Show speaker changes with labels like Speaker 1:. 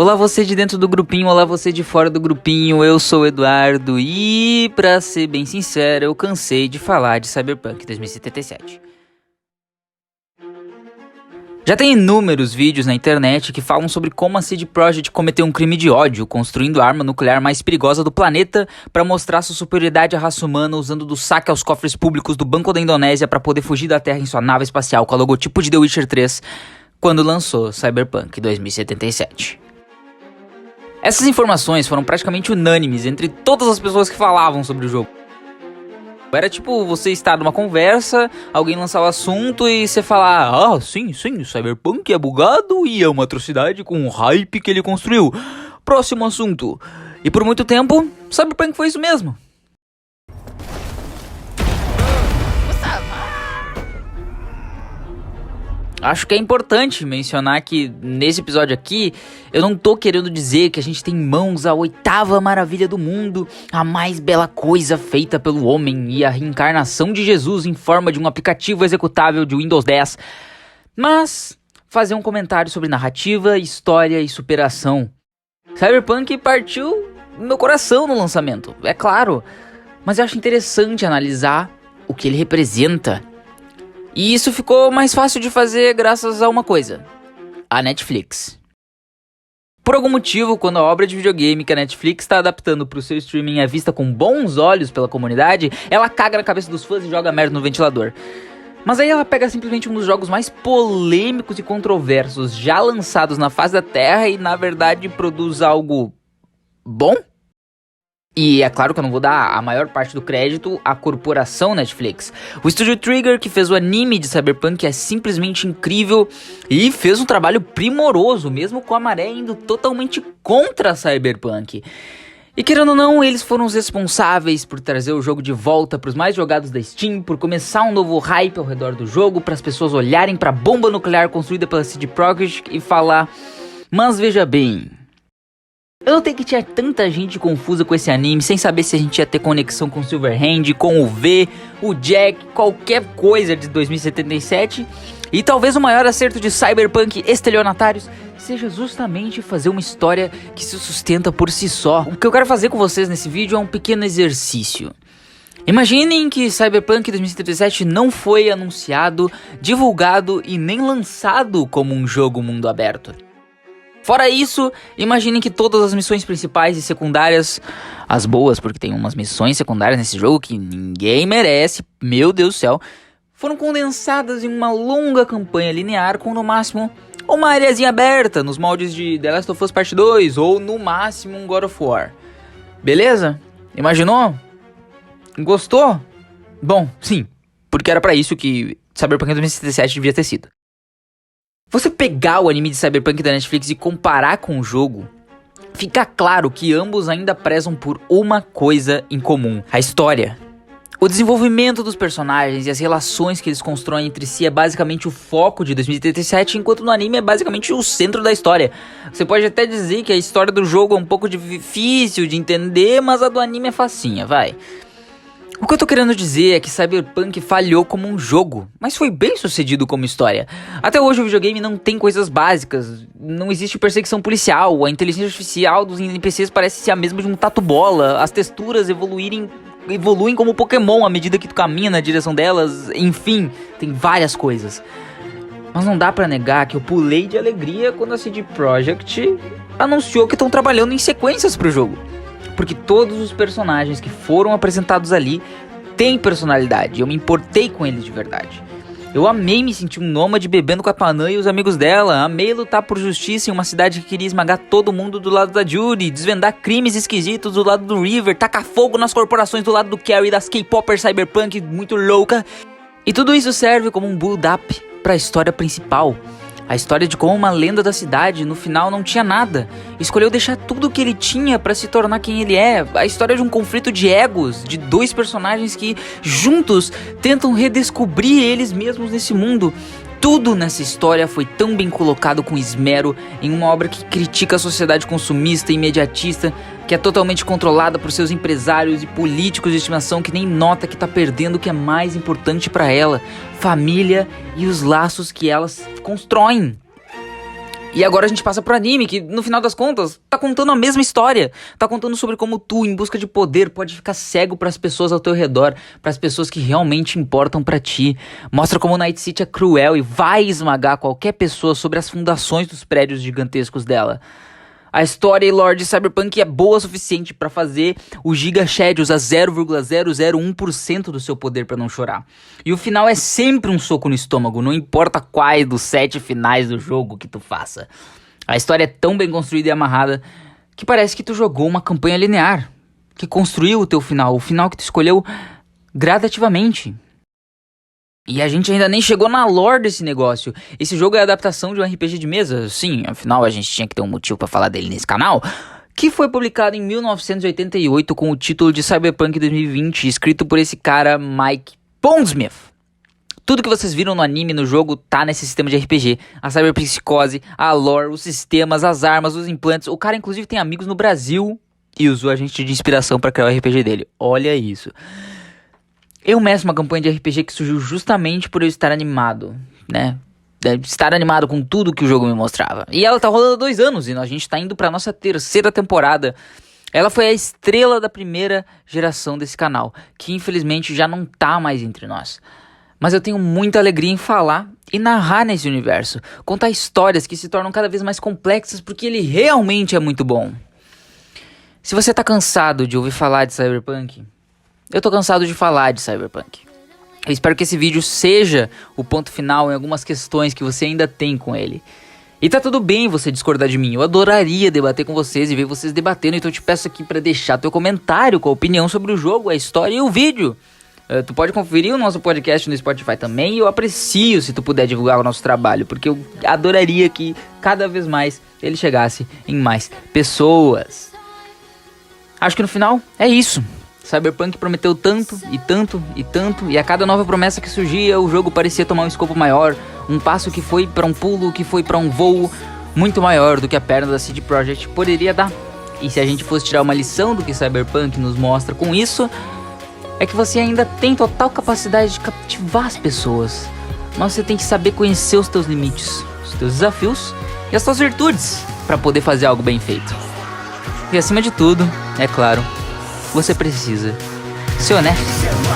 Speaker 1: Olá você de dentro do grupinho, olá você de fora do grupinho, eu sou o Eduardo e, pra ser bem sincero, eu cansei de falar de Cyberpunk 2077. Já tem inúmeros vídeos na internet que falam sobre como a CD Projekt cometeu um crime de ódio, construindo a arma nuclear mais perigosa do planeta para mostrar sua superioridade à raça humana, usando do saque aos cofres públicos do Banco da Indonésia para poder fugir da Terra em sua nave espacial com o logotipo de The Witcher 3, quando lançou Cyberpunk 2077. Essas informações foram praticamente unânimes entre todas as pessoas que falavam sobre o jogo. Era tipo você estar numa conversa, alguém lançar o assunto e você falar: ah, sim, Cyberpunk é bugado e é uma atrocidade com o hype que ele construiu. Próximo assunto. E por muito tempo, Cyberpunk foi isso mesmo. Acho que é importante mencionar que nesse episódio aqui eu não tô querendo dizer que a gente tem em mãos a oitava maravilha do mundo, a mais bela coisa feita pelo homem e a reencarnação de Jesus em forma de um aplicativo executável de Windows 10, mas fazer um comentário sobre narrativa, história e superação. Cyberpunk partiu no meu coração no lançamento, é claro, mas eu acho interessante analisar o que ele representa. E isso ficou mais fácil de fazer graças a uma coisa: a Netflix. Por algum motivo, quando a obra de videogame que a Netflix está adaptando para o seu streaming é vista com bons olhos pela comunidade, ela caga na cabeça dos fãs e joga merda no ventilador. Mas aí ela pega simplesmente um dos jogos mais polêmicos e controversos já lançados na face da Terra e na verdade produz algo bom? E é claro que eu não vou dar a maior parte do crédito à corporação Netflix. O estúdio Trigger, que fez o anime de Cyberpunk, é simplesmente incrível e fez um trabalho primoroso, mesmo com a maré indo totalmente contra Cyberpunk. E querendo ou não, eles foram os responsáveis por trazer o jogo de volta para os mais jogados da Steam, por começar um novo hype ao redor do jogo, para as pessoas olharem para a bomba nuclear construída pela CD Projekt e falar: mas veja bem, eu notei que tinha tanta gente confusa com esse anime, sem saber se a gente ia ter conexão com Silverhand, com o V, o Jack, qualquer coisa de 2077. E talvez o maior acerto de Cyberpunk estelionatários seja justamente fazer uma história que se sustenta por si só. O que eu quero fazer com vocês nesse vídeo é um pequeno exercício. Imaginem que Cyberpunk 2077 não foi anunciado, divulgado e nem lançado como um jogo mundo aberto. Fora isso, imaginem que todas as missões principais e secundárias, as boas, porque tem umas missões secundárias nesse jogo que ninguém merece, meu Deus do céu, foram condensadas em uma longa campanha linear com no máximo uma areazinha aberta nos moldes de The Last of Us Part 2 ou no máximo um God of War. Beleza? Imaginou? Gostou? Bom, sim, porque era pra isso que Cyberpunk 2077 devia ter sido. Você pegar o anime de Cyberpunk da Netflix e comparar com o jogo, fica claro que ambos ainda prezam por uma coisa em comum: a história. O desenvolvimento dos personagens e as relações que eles constroem entre si é basicamente o foco de 2077, enquanto no anime é basicamente o centro da história. Você pode até dizer que a história do jogo é um pouco difícil de entender, mas a do anime é facinha, vai. O que eu tô querendo dizer é que Cyberpunk falhou como um jogo, mas foi bem sucedido como história. Até hoje o videogame não tem coisas básicas, não existe perseguição policial, a inteligência artificial dos NPCs parece ser a mesma de um tatu-bola, as texturas evoluem como Pokémon à medida que tu caminha na direção delas, enfim, tem várias coisas. Mas não dá pra negar que eu pulei de alegria quando a CD Projekt anunciou que estão trabalhando em sequências pro jogo. Porque todos os personagens que foram apresentados ali têm personalidade, eu me importei com eles de verdade. Eu amei me sentir um nômade bebendo com a Panam e os amigos dela, amei lutar por justiça em uma cidade que queria esmagar todo mundo do lado da Judy, desvendar crimes esquisitos do lado do River, tacar fogo nas corporações do lado do Carrie, das K-popers cyberpunk muito louca. E tudo isso serve como um build-up para a história principal. A história de como uma lenda da cidade, no final, não tinha nada. Escolheu deixar tudo o que ele tinha para se tornar quem ele é. A história de um conflito de egos, de dois personagens que, juntos, tentam redescobrir eles mesmos nesse mundo. Tudo nessa história foi tão bem colocado com esmero em uma obra que critica a sociedade consumista e imediatista, que é totalmente controlada por seus empresários e políticos de estimação que nem nota que tá perdendo o que é mais importante para ela: família e os laços que elas constroem. E agora a gente passa pro anime, que no final das contas tá contando a mesma história. Tá contando sobre como tu, em busca de poder, pode ficar cego pras pessoas ao teu redor, pras pessoas que realmente importam pra ti. Mostra como Night City é cruel e vai esmagar qualquer pessoa sobre as fundações dos prédios gigantescos dela. A história e lore de Cyberpunk é boa o suficiente pra fazer o Giga Shed usar 0,001% do seu poder pra não chorar. E o final é sempre um soco no estômago, não importa quais dos 7 finais do jogo que tu faça. A história é tão bem construída e amarrada que parece que tu jogou uma campanha linear, que construiu o teu final, o final que tu escolheu gradativamente. E a gente ainda nem chegou na lore desse negócio. Esse jogo é a adaptação de um RPG de mesa. Sim, afinal a gente tinha que ter um motivo pra falar dele nesse canal. Que foi publicado em 1988 com o título de Cyberpunk 2020, escrito por esse cara Mike Pondsmith. Tudo que vocês viram no anime, no jogo, tá nesse sistema de RPG. A cyberpsicose, a lore, os sistemas, as armas, os implantes. O cara inclusive tem amigos no Brasil e usou a gente de inspiração pra criar o RPG dele. Olha isso. Eu meço uma campanha de RPG que surgiu justamente por eu estar animado, né? Estar animado com tudo que o jogo me mostrava. E ela tá rolando há 2 anos e a gente tá indo pra nossa 3ª temporada. Ela foi a estrela da primeira geração desse canal, que infelizmente já não tá mais entre nós. Mas eu tenho muita alegria em falar e narrar nesse universo. Contar histórias que se tornam cada vez mais complexas porque ele realmente é muito bom. Se você tá cansado de ouvir falar de Cyberpunk, eu tô cansado de falar de Cyberpunk. Eu espero que esse vídeo seja o ponto final em algumas questões que você ainda tem com ele. E tá tudo bem você discordar de mim, eu adoraria debater com vocês e ver vocês debatendo, então eu te peço aqui pra deixar teu comentário com a opinião sobre o jogo, a história e o vídeo. Tu pode conferir o nosso podcast no Spotify também e eu aprecio se tu puder divulgar o nosso trabalho, porque eu adoraria que cada vez mais ele chegasse em mais pessoas. Acho que no final é isso. Cyberpunk prometeu tanto, e tanto, e tanto, e a cada nova promessa que surgia, o jogo parecia tomar um escopo maior, um passo que foi pra um pulo, que foi pra um voo muito maior do que a perna da CD Projekt poderia dar. E se a gente fosse tirar uma lição do que Cyberpunk nos mostra com isso, é que você ainda tem total capacidade de cativar as pessoas, mas você tem que saber conhecer os teus limites, os teus desafios e as tuas virtudes pra poder fazer algo bem feito. E acima de tudo, é claro, você precisa ser honesto.